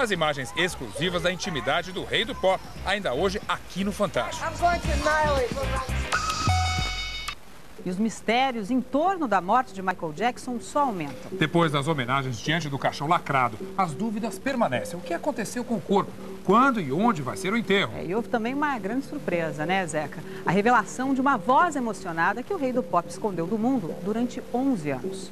As imagens exclusivas da intimidade do rei do pop, ainda hoje aqui no Fantástico. E os mistérios em torno da morte de Michael Jackson só aumentam. Depois das homenagens diante do caixão lacrado, as dúvidas permanecem. O que aconteceu com o corpo? Quando e onde vai ser o enterro? E houve também uma grande surpresa, né, Zeca? A revelação de uma voz emocionada que o rei do pop escondeu do mundo durante 11 anos.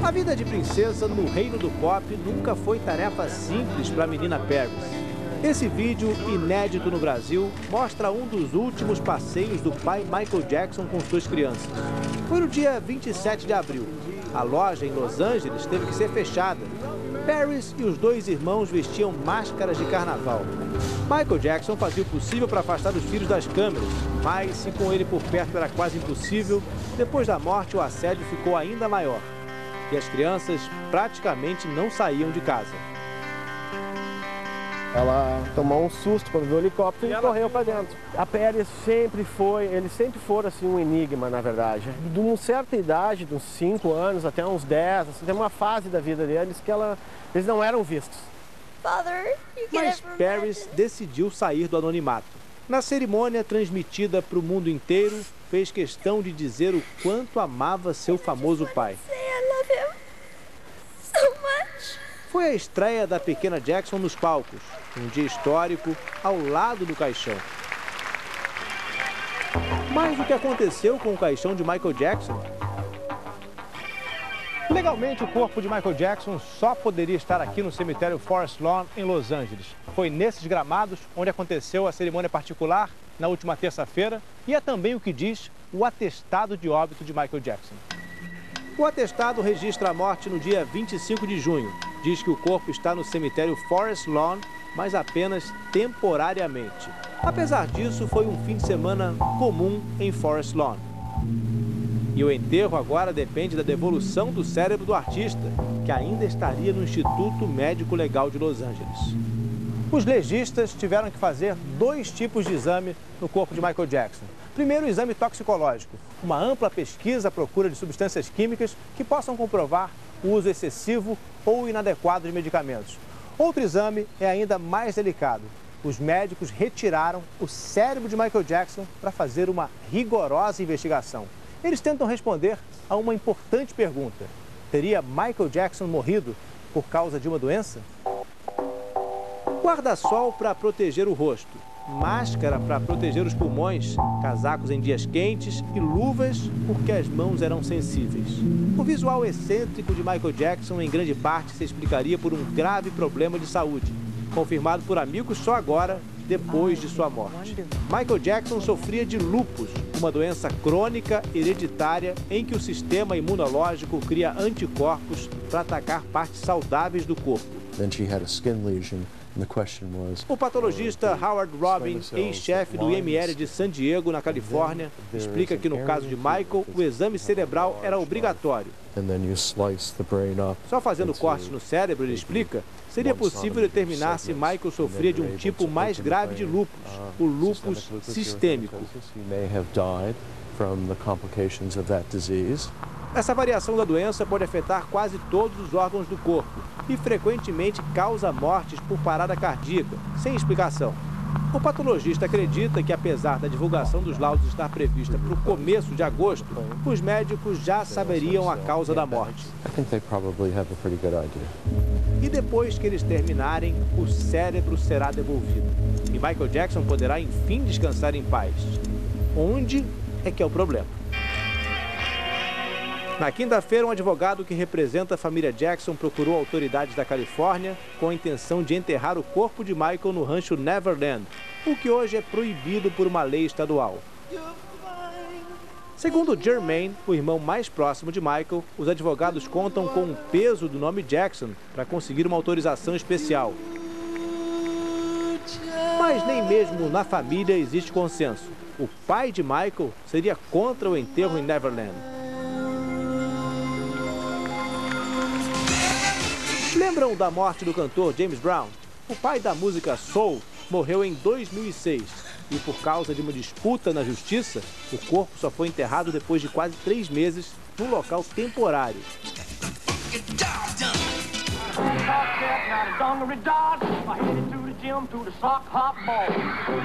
A vida de princesa no reino do pop nunca foi tarefa simples para a menina Paris. Esse vídeo, inédito no Brasil, mostra um dos últimos passeios do pai Michael Jackson com suas crianças. Foi no dia 27 de abril. A loja em Los Angeles teve que ser fechada. Paris e os dois irmãos vestiam máscaras de carnaval. Michael Jackson fazia o possível para afastar os filhos das câmeras, mas se com ele por perto era quase impossível, depois da morte o assédio ficou ainda maior. E as crianças praticamente não saíam de casa. Ela tomou um susto quando viu o helicóptero e correu para dentro. A Paris eles sempre foram assim um enigma, na verdade. De uma certa idade, de uns 5 anos até uns 10, assim, tem uma fase da vida deles que eles não eram vistos. Mas Paris decidiu sair do anonimato. Na cerimônia transmitida para o mundo inteiro, fez questão de dizer o quanto amava seu famoso pai. Foi a estreia da pequena Jackson nos palcos, um dia histórico ao lado do caixão. Mas o que aconteceu com o caixão de Michael Jackson? Legalmente, o corpo de Michael Jackson só poderia estar aqui no cemitério Forest Lawn, em Los Angeles. Foi nesses gramados onde aconteceu a cerimônia particular na última terça-feira e é também o que diz o atestado de óbito de Michael Jackson. O atestado registra a morte no dia 25 de junho. Diz que o corpo está no cemitério Forest Lawn, mas apenas temporariamente. Apesar disso, foi um fim de semana comum em Forest Lawn. E o enterro agora depende da devolução do cérebro do artista, que ainda estaria no Instituto Médico Legal de Los Angeles. Os legistas tiveram que fazer 2 tipos de exame no corpo de Michael Jackson. Primeiro, o exame toxicológico, uma ampla pesquisa à procura de substâncias químicas que possam comprovar o uso excessivo ou inadequado de medicamentos. Outro exame é ainda mais delicado. Os médicos retiraram o cérebro de Michael Jackson para fazer uma rigorosa investigação. Eles tentam responder a uma importante pergunta. Teria Michael Jackson morrido por causa de uma doença? Guarda-sol para proteger o rosto, máscara para proteger os pulmões, casacos em dias quentes e luvas porque as mãos eram sensíveis. O visual excêntrico de Michael Jackson, em grande parte, se explicaria por um grave problema de saúde, confirmado por amigos só agora, depois de sua morte. Michael Jackson sofria de lúpus, uma doença crônica hereditária em que o sistema imunológico cria anticorpos para atacar partes saudáveis do corpo. O patologista Howard Robin, ex-chefe do IML de San Diego, na Califórnia, explica que no caso de Michael, o exame cerebral era obrigatório. Só fazendo cortes no cérebro, ele explica, seria possível determinar se Michael sofria de um tipo mais grave de lúpus, o lúpus sistêmico. Essa variação da doença pode afetar quase todos os órgãos do corpo e frequentemente causa mortes por parada cardíaca, sem explicação. O patologista acredita que, apesar da divulgação dos laudos estar prevista para o começo de agosto, os médicos já saberiam a causa da morte. E depois que eles terminarem, o cérebro será devolvido. E Michael Jackson poderá, enfim, descansar em paz. Onde é que é o problema? Na quinta-feira, um advogado que representa a família Jackson procurou autoridades da Califórnia com a intenção de enterrar o corpo de Michael no rancho Neverland, o que hoje é proibido por uma lei estadual. Segundo Jermaine, o irmão mais próximo de Michael, os advogados contam com o peso do nome Jackson para conseguir uma autorização especial. Mas nem mesmo na família existe consenso. O pai de Michael seria contra o enterro em Neverland. Lembram da morte do cantor James Brown? O pai da música soul morreu em 2006. e por causa de uma disputa na justiça, o corpo só foi enterrado depois de quase 3 meses num local temporário.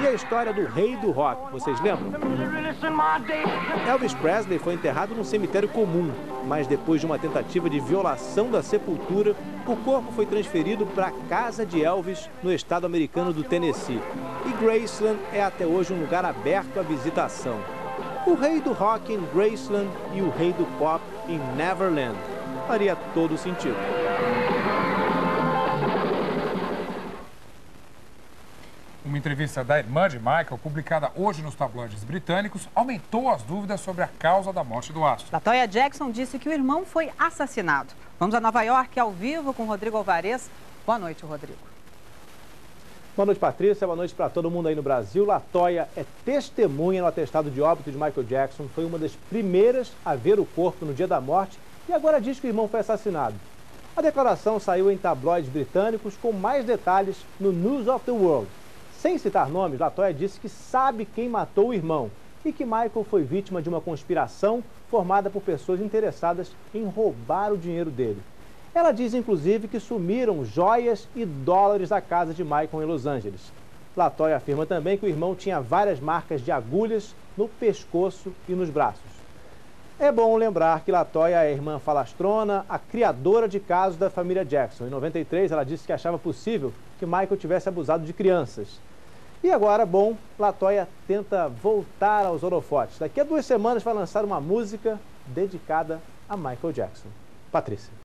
E a história do rei do rock, vocês lembram? Elvis Presley foi enterrado num cemitério comum, mas depois de uma tentativa de violação da sepultura, o corpo foi transferido para a casa de Elvis, no estado americano do Tennessee. E Graceland é até hoje um lugar aberto à visitação. O rei do rock em Graceland e o rei do pop em Neverland. Faria todo sentido. Uma entrevista da irmã de Michael, publicada hoje nos tabloides britânicos, aumentou as dúvidas sobre a causa da morte do astro. Latoya Jackson disse que o irmão foi assassinado. Vamos a Nova York, ao vivo, com Rodrigo Alvarez. Boa noite, Rodrigo. Boa noite, Patrícia. Boa noite para todo mundo aí no Brasil. Latoya é testemunha no atestado de óbito de Michael Jackson. Foi uma das primeiras a ver o corpo no dia da morte e agora diz que o irmão foi assassinado. A declaração saiu em tabloides britânicos com mais detalhes no News of the World. Sem citar nomes, Latoya disse que sabe quem matou o irmão e que Michael foi vítima de uma conspiração formada por pessoas interessadas em roubar o dinheiro dele. Ela diz, inclusive, que sumiram joias e dólares da casa de Michael em Los Angeles. Latoya afirma também que o irmão tinha várias marcas de agulhas no pescoço e nos braços. É bom lembrar que Latoya é a irmã falastrona, a criadora de casos da família Jackson. Em 93, ela disse que achava possível que Michael tivesse abusado de crianças. E agora, bom, Latoya tenta voltar aos holofotes. Daqui a 2 semanas vai lançar uma música dedicada a Michael Jackson. Patrícia.